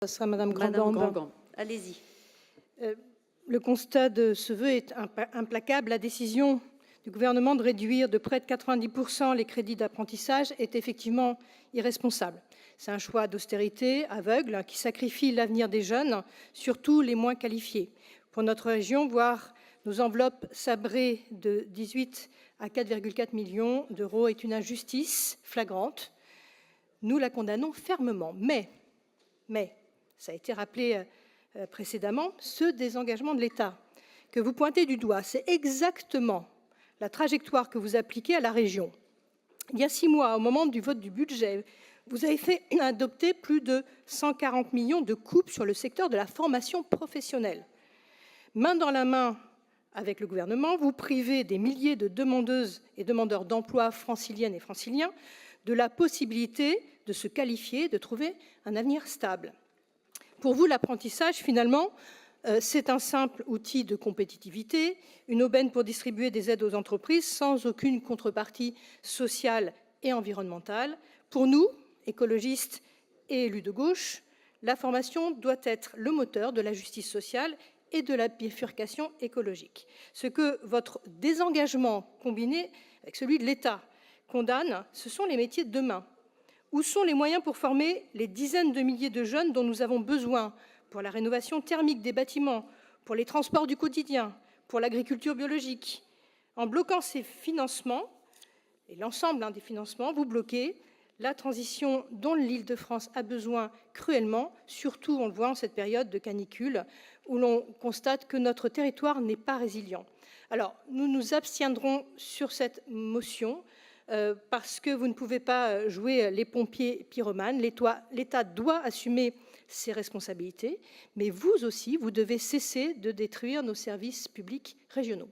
Ce sera Madame Madame Grandambe. Grandambe, allez-y. Le constat de ce vœu est implacable. La décision du gouvernement de réduire de près de 90% les crédits d'apprentissage est effectivement irresponsable. C'est un choix d'austérité aveugle qui sacrifie l'avenir des jeunes, surtout les moins qualifiés. Pour notre région, voir nos enveloppes sabrées de 18 à 4,4 millions d'euros est une injustice flagrante. Nous la condamnons fermement. Mais, ça a été rappelé précédemment, ce désengagement de l'État que vous pointez du doigt, c'est exactement la trajectoire que vous appliquez à la région. Il y a 6 mois, au moment du vote du budget, vous avez fait adopter plus de 140 millions de coupes sur le secteur de la formation professionnelle. Main dans la main avec le gouvernement, vous privez des milliers de demandeuses et demandeurs d'emploi franciliennes et franciliens de la possibilité de se qualifier, de trouver un avenir stable. Pour vous, l'apprentissage, finalement, c'est un simple outil de compétitivité, une aubaine pour distribuer des aides aux entreprises sans aucune contrepartie sociale et environnementale. Pour nous, écologistes et élus de gauche, la formation doit être le moteur de la justice sociale et de la bifurcation écologique. Ce que votre désengagement combiné avec celui de l'État condamne, ce sont les métiers de demain. Où sont les moyens pour former les dizaines de milliers de jeunes dont nous avons besoin pour la rénovation thermique des bâtiments, pour les transports du quotidien, pour l'agriculture biologique? En bloquant ces financements, et l'ensemble des financements, vous bloquez la transition dont l'Île-de-France a besoin cruellement, surtout on le voit en cette période de canicule, où l'on constate que notre territoire n'est pas résilient. Alors, nous nous abstiendrons sur cette motion, parce que vous ne pouvez pas jouer les pompiers pyromanes. L'État doit assumer ses responsabilités, mais vous aussi, vous devez cesser de détruire nos services publics régionaux.